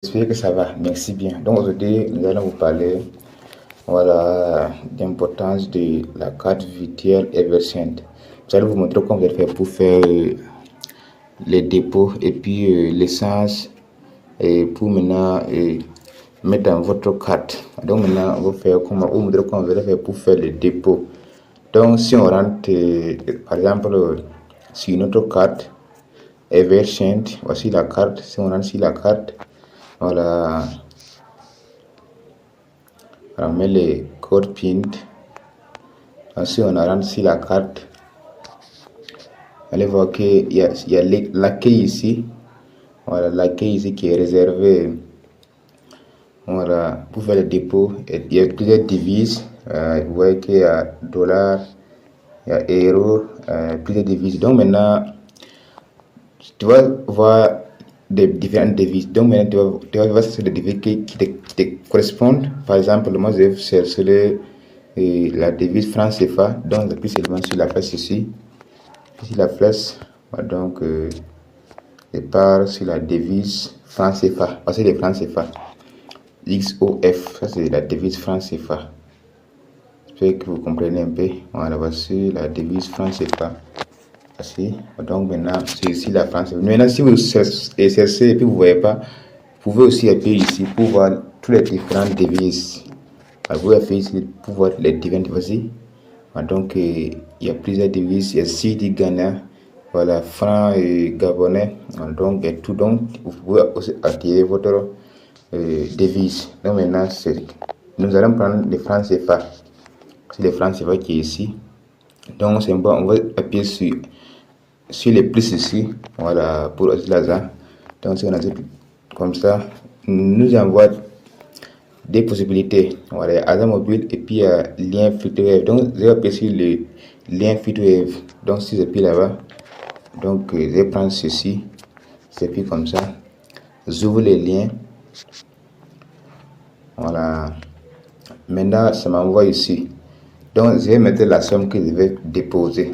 J'espère que ça va, merci bien. Donc aujourd'hui, nous allons vous parler d'importance de la carte virtuelle Eversend. Je vais vous montrer comment vous allez faire pour faire les dépôts et puis l'essence et pour maintenant mettre dans votre carte. Donc maintenant, on va faire comment, vous montrer comment vous allez faire pour faire les dépôts. Donc si on rentre par exemple sur notre carte Eversend, voici la carte. Si on rentre sur la carte, voilà, on met les codes PIN. Ensuite, on rentre sur la carte. Allez voir qu'il y a l'accueil ici. Voilà, l'accueil ici qui est réservé pour faire le dépôt. Il y a plusieurs devises. Vous voyez qu'il y a dollars, il y a euros, plusieurs devises. Donc maintenant, tu vas voir des différentes devises. Donc maintenant, tu vas voir sur des devises qui te correspondent. Par exemple, moi, je vais chercher la devise franc CFA. Donc, j'appuie seulement sur la flèche ici. Ici, la flèche. Donc, je pars sur la devise franc CFA. Voici les francs CFA. XOF. Ça, c'est la devise franc CFA. J'espère que vous comprenez un peu. Voilà, voici la devise franc CFA. Voici. Donc, maintenant, c'est ici la France. Maintenant, si vous cherchez et puis vous ne voyez pas, vous pouvez aussi appuyer ici pour voir tous les différentes devises. Vous pouvez appuyer ici pour voir les différentes devises. Donc, il y a plusieurs devises. Il y a CD Ghana, voilà, franc et gabonais. Donc, et tout. Donc, vous pouvez aussi activer votre devise. Donc, maintenant, nous allons prendre les francs CFA. C'est les francs CFA qui est ici. Donc, c'est bon. On va appuyer sur les plus ici. Voilà, pour Lazare. Donc, si on a comme ça, nous envoie des possibilités. Voilà, Agent mobile et puis lien FilterWave. Donc, je vais appuyer sur le lien FilterWave. Donc, si j'appuie là-bas, donc je vais prendre ceci. J'appuie comme ça. J'ouvre les liens. Voilà. Maintenant, ça m'envoie ici. Donc, je vais mettre la somme que je vais déposer.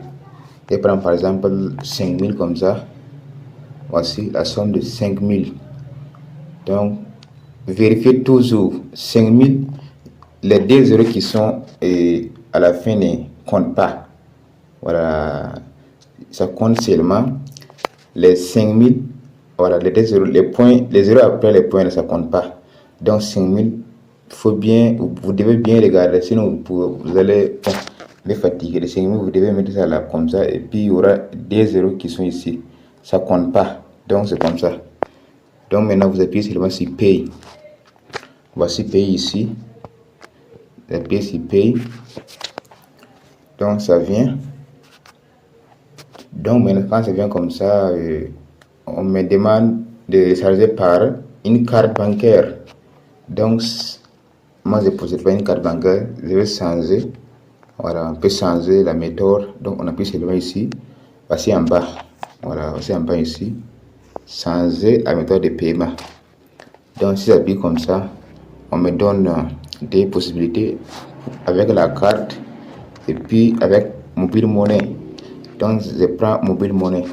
Je vais prendre par exemple 5000 comme ça. Voici la somme de 5000. Donc, vérifiez toujours 5000. Les deux zéros qui sont à la fin ne comptent pas. Voilà, ça compte seulement les 5000. Voilà, les deux zéros, les points, les zéros après les points, ça compte pas. Donc 5000, vous devez bien regarder, sinon vous allez les fatiguer. Les 5000, vous devez mettre ça là comme ça, et puis il y aura des zéros qui sont ici. Ça compte pas. Donc c'est comme ça. Donc maintenant vous appuyez seulement sur Pay. Voici Pay ici. Vous appuyez sur Pay. Donc ça vient. Donc maintenant quand ça vient comme ça, on me demande de recharger par une carte bancaire. Donc moi je ne possède pas une carte bancaire. Je vais changer. Voilà, on peut changer la méthode. Donc on appuie seulement ici. Voici en bas. Voilà, voici en bas ici. Changer la méthode de paiement. Donc si j'appuie comme ça, on me donne des possibilités avec la carte et puis avec mobile money. Donc je prends mobile money.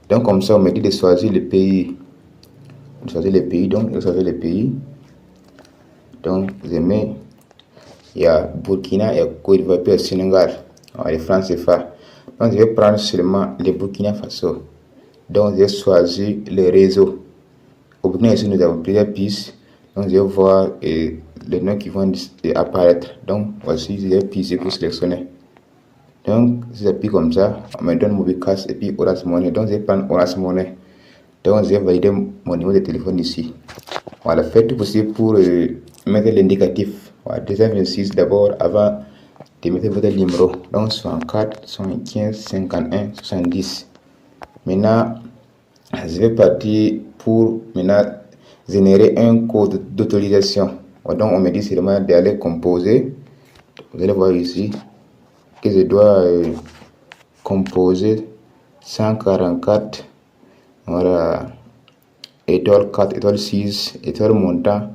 Donc comme ça on me dit de choisir le pays. De choisir le pays, donc je choisis le pays. Donc je mets, il y a Burkina et Côte d'Ivoire et Sénégal. Les francs CFA. Donc je vais prendre seulement le Burkina Faso. Donc je vais choisir le réseau. Au Burkina ici nous avons plusieurs pistes. Donc je vais voir les noms qui vont apparaître. Donc voici, je vais appuyer pour sélectionner. Donc si j'appuie comme ça, on me donne MobiCash et puis Orange Money. Donc je vais prendre Orange Money. Donc je vais valider mon numéro de téléphone ici. Voilà, faites tout possible pour mettre l'indicatif. Voilà, 226 d'abord avant de mettre votre numéro. Donc 64, 75, 51, 70. Maintenant, je vais partir pour maintenant générer un code d'autorisation. Donc on me dit seulement d'aller composer. Vous allez voir ici que je dois composer 144. Voilà, étoile 4, étoile 6, étoile montant,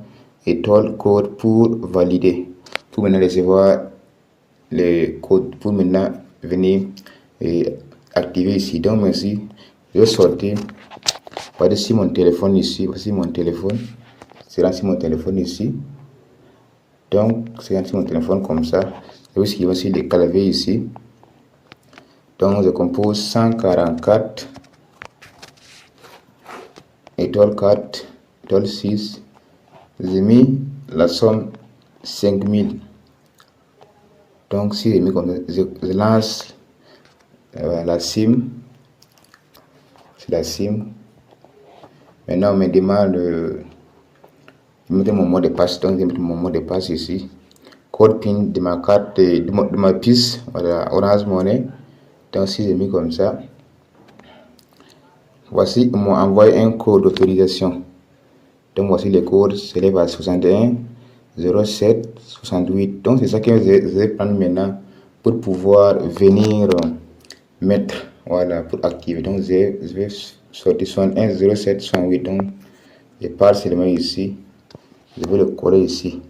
étoile code pour valider. Pour maintenant recevoir les codes, pour maintenant venir activer ici. Donc merci, je vais sortir. Voici sur mon téléphone ici. Voici mon téléphone. C'est là sur mon téléphone ici. Donc, c'est là sur mon téléphone comme ça. Et aussi, il va sur le clavier ici. Donc, je compose 144 étoile 4 étoile 6. J'ai mis la somme 5000. Donc, si j'ai mis comme ça, je lance la SIM. C'est la SIM. Maintenant, on me demande de mettre mon mot de passe. Donc, je vais mettre mon mot de passe ici. Code PIN de ma carte, de ma puce, voilà, Orange Money. Donc, si j'ai mis comme ça, voici, ils m'ont envoyé un code d'autorisation. Donc, voici le code, s'élève à 61 07 68. Donc, c'est ça que je vais prendre maintenant pour pouvoir venir mettre, voilà, pour activer. Donc, je vais sortir 61 07 68. Donc, je pars seulement ici. Je vais le coller ici.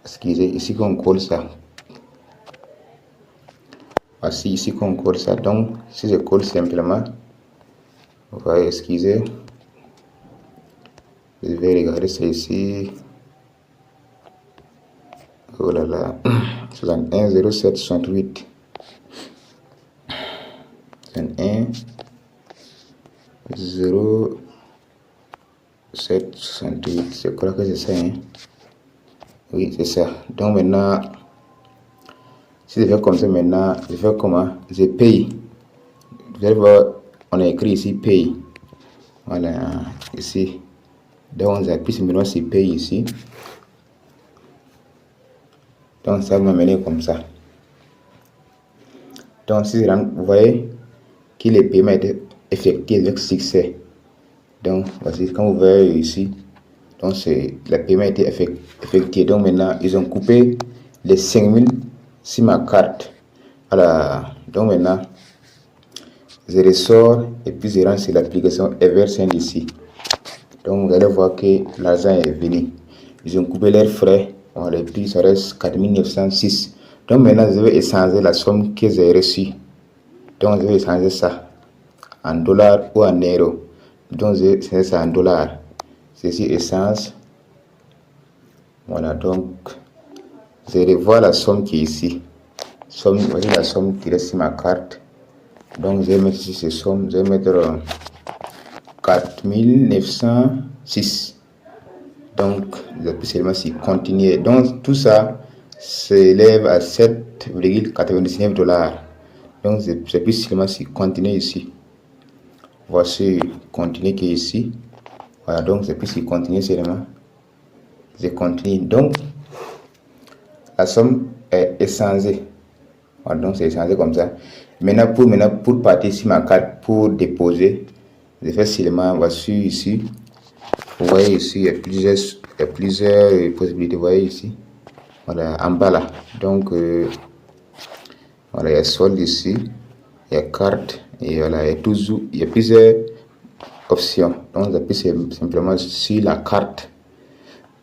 Excusez, ici qu'on colle ça. Voici ici qu'on colle ça. Donc, si je colle simplement, vous voyez, excusez. Je vais regarder ça ici. Oh là là. 61 07 68. 61 07 68. Je crois que c'est ça. Hein? Oui, c'est ça. Donc maintenant, si je fais comme ça maintenant, je fais comment? Je paye. Vous allez voir, on a écrit ici paye. Voilà, ici. Donc on appuie simplement sur paye ici. Donc ça va m'amener comme ça. Donc si vous voyez que le paiement a été effectué avec succès. Donc voici, quand vous voyez ici, donc c'est le paiement a été effectué. Donc maintenant ils ont coupé les 5000 sur ma carte. Voilà. Donc maintenant je ressors et puis je rentre sur l'application Eversend ici. Donc vous allez voir que l'argent est venu. Ils ont coupé leurs frais. Voilà, et puis ça reste 4906. Donc maintenant je vais échanger la somme que j'ai reçue. Donc je vais échanger ça en dollars ou en euros. Donc je vais échanger ça en dollars. Ceci échange. Voilà, donc je revois la somme qui est ici. Voici la somme qui reste sur ma carte. Donc je vais mettre ici ces sommes. Je vais mettre 4906. Donc je peux seulement s'y continuer. Donc tout ça s'élève à 7,99 $. Donc je peux seulement s'y continuer ici. Voici continuer qui est ici. Voilà, donc je peux s'y continuer seulement. Je continue. Donc la somme est échangée. Voilà, donc c'est échangé comme ça. Maintenant pour partir sur ma carte pour déposer, je fais seulement, voici ici. Vous voyez ici, il y a plusieurs possibilités. Vous voyez ici. Voilà, en bas là. Donc voilà, il y a solde ici, il y a carte, et voilà, il y a plusieurs options. Donc j'appuie simplement sur la carte.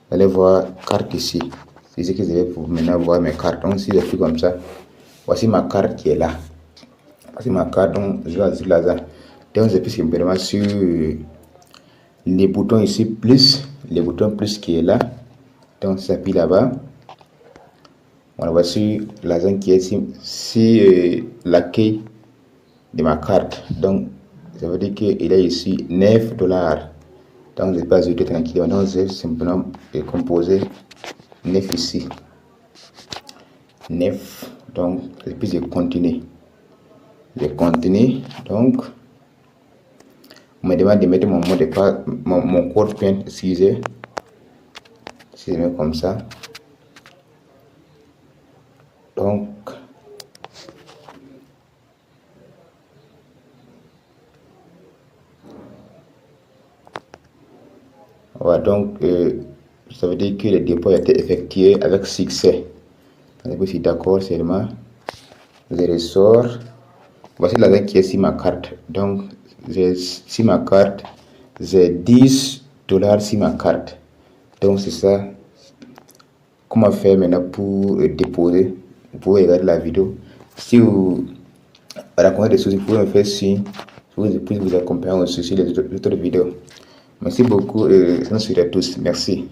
Vous allez voir carte ici. C'est ce que je vais pour maintenant voir mes cartes. Donc si j'appuie comme ça, voici ma carte qui est là. Voici ma carte, donc je vais sur l'argent. Donc j'appuie simplement sur les boutons ici, plus, les boutons plus qui est là. Donc j'appuie là-bas. Voilà, voici l'argent qui est ici, l'accueil de ma carte. Donc ça veut dire qu'il est ici 9 $. Donc je vais pas ajouter tranquillement. Donc je vais simplement composer 9 ici. 9. Donc et puis je continue. Donc on me demande de mettre mon mot de passe, mon code PIN, excusez. Si je mets comme ça. Donc voilà, donc ça veut dire que le dépôt a été effectué avec succès. Je suis d'accord seulement. Je ressors. Voici l'argent qui est sur ma carte. Donc sur ma carte, j'ai 10 $ sur ma carte. Donc c'est ça. Comment faire maintenant pour déposer? Vous pouvez regarder la vidéo. Si vous rencontrez des soucis, vous pouvez me faire signe vous puisse vous accompagner aussi sur les autres vidéos. Merci beaucoup et ça nous suit à tous. Merci.